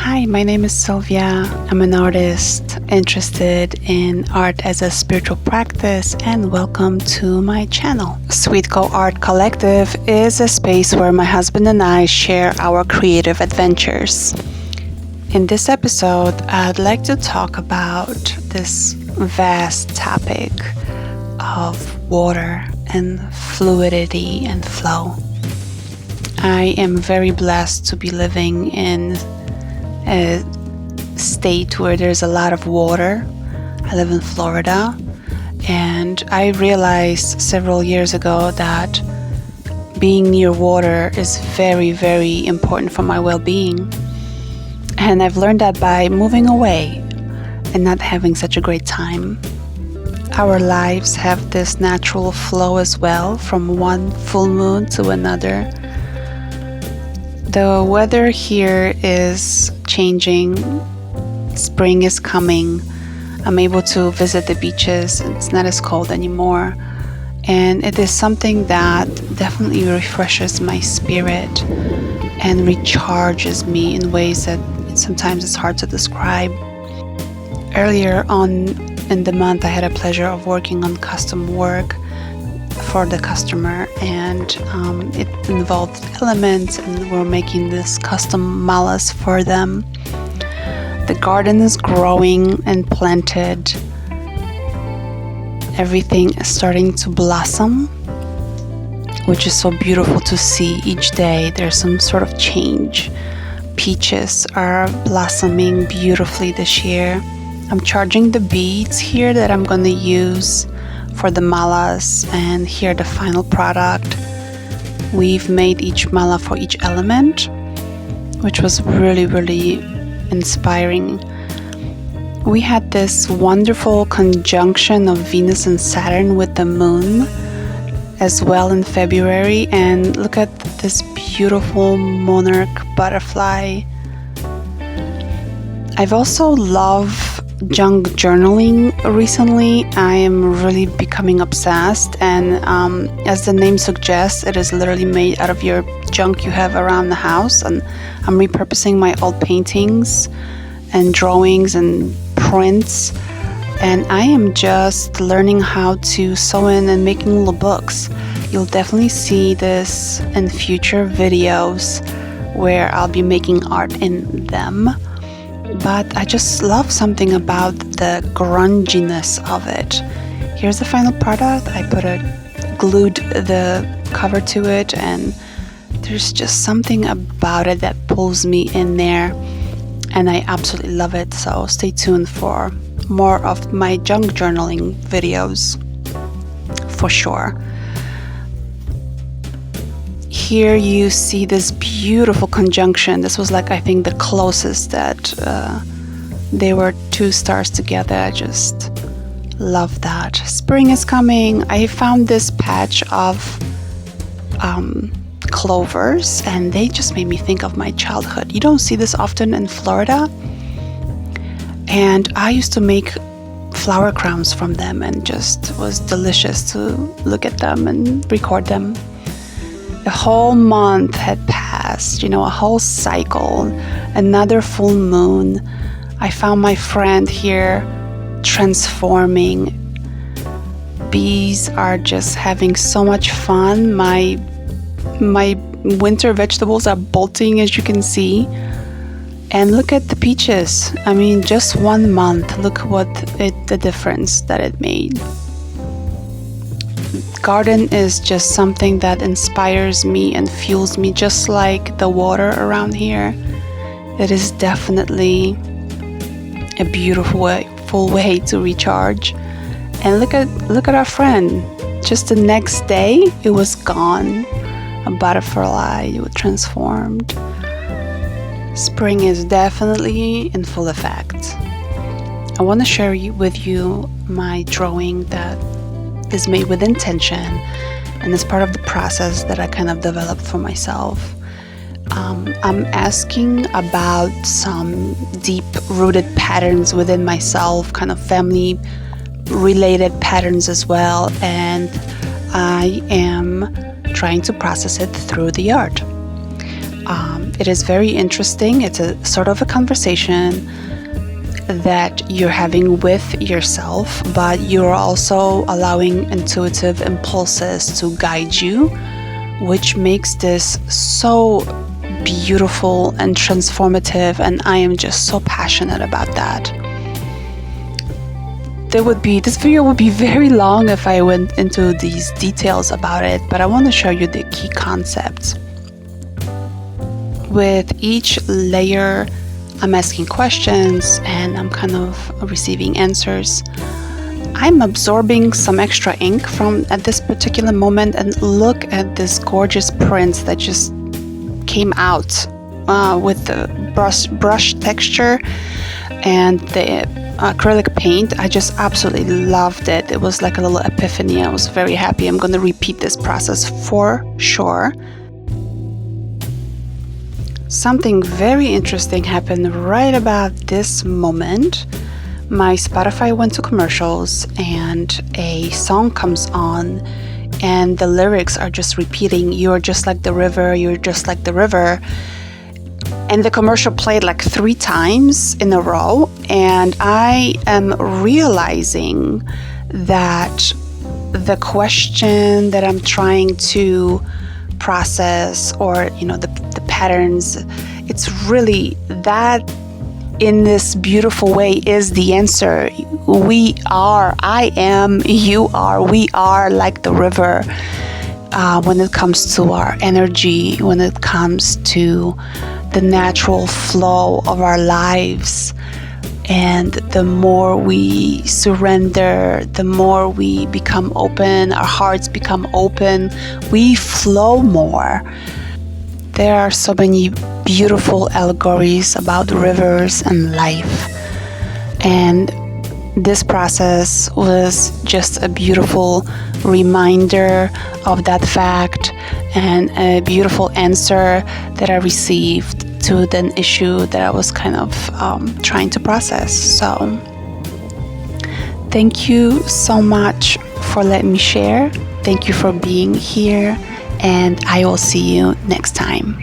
Hi, my name is Sylvia. I'm an artist interested in art as a spiritual practice, and welcome to my channel. Sweetco Art Collective is a space where my husband and I share our creative adventures. In this episode, I'd like to talk about this vast topic of water and fluidity and flow. I am very blessed to be living in a state where there's a lot of water. I live in Florida, and I realized several years ago that being near water is very, very important for my well-being. And I've learned that by moving away and not having such a great time. Our lives have this natural flow as well, from one full moon to another. The weather here is changing. Spring is coming. I'm able to visit the beaches. It's not as cold anymore. And it is something that definitely refreshes my spirit and recharges me in ways that sometimes it's hard to describe. Earlier on in the month, I had a pleasure of working on custom work for the customer, and it involved elements, and we're making this custom malas for them. The garden is growing and planted. Everything is starting to blossom, which is so beautiful to see each day. There's some sort of change. Peaches are blossoming beautifully this year. I'm charging the beads here that I'm going to use for the malas, and here the final product. We've made each mala for each element, which was really, really inspiring. We had this wonderful conjunction of Venus and Saturn with the moon as well in February, and look at this beautiful monarch butterfly. I've also loved junk journaling recently. I am really becoming obsessed, and as the name suggests, it is literally made out of your junk you have around the house, and I'm repurposing my old paintings and drawings and prints, and I am just learning how to sew in and making little books. You'll definitely see this in future videos where I'll be making art in them. But I just love something about the grunginess of it. Here's the final product. I glued the cover to it, and there's just something about it that pulls me in there, and I absolutely love it. So stay tuned for more of my junk journaling videos for sure. Here you see this beautiful conjunction. This was I think the closest that they were two stars together. I just love that. Spring is coming. I found this patch of clovers, and they just made me think of my childhood. You don't see this often in Florida, and I used to make flower crowns from them, and just was delicious to look at them and record them. A whole month had passed, a whole cycle, another full moon. I found my friend here transforming. Bees are just having so much fun. My winter vegetables are bolting, as you can see. And look at the peaches. I mean, just 1 month. Look the difference that it made. Garden is just something that inspires me and fuels me, just like the water around here. It is definitely a beautiful way to recharge. And look at our friend. Just the next day, it was gone. A butterfly, it was transformed. Spring is definitely in full effect. I want to share with you my drawing that is made with intention, and it's part of the process that I kind of developed for myself. I'm asking about some deep-rooted patterns within myself, kind of family-related patterns as well, and I am trying to process it through the art. It is very interesting. It's a sort of a conversation that you're having with yourself, but you're also allowing intuitive impulses to guide you, which makes this so beautiful and transformative, and I am just so passionate about that. This video would be very long if I went into these details about it, but I want to show you the key concepts. With each layer, I'm asking questions and I'm kind of receiving answers. I'm absorbing some extra ink at this particular moment, and look at this gorgeous print that just came out with the brush texture and the acrylic paint. I just absolutely loved it. It was like a little epiphany. I was very happy. I'm going to repeat this process for sure. Something very interesting happened right about this moment. My Spotify went to commercials and a song comes on, and the lyrics are just repeating, "You're just like the river, you're just like the river." And the commercial played like 3 times in a row, and I am realizing that the question that I'm trying to process, or the patterns, it's really that in this beautiful way is the answer. We are, I am, you are, we are like the river when it comes to our energy, when it comes to the natural flow of our lives. And the more we surrender, the more we become open, our hearts become open, we flow more. There are so many beautiful allegories about rivers and life. And this process was just a beautiful reminder of that fact, and a beautiful answer that I received to an issue that I was kind of trying to process. So thank you so much for letting me share. Thank you for being here, and I will see you next time.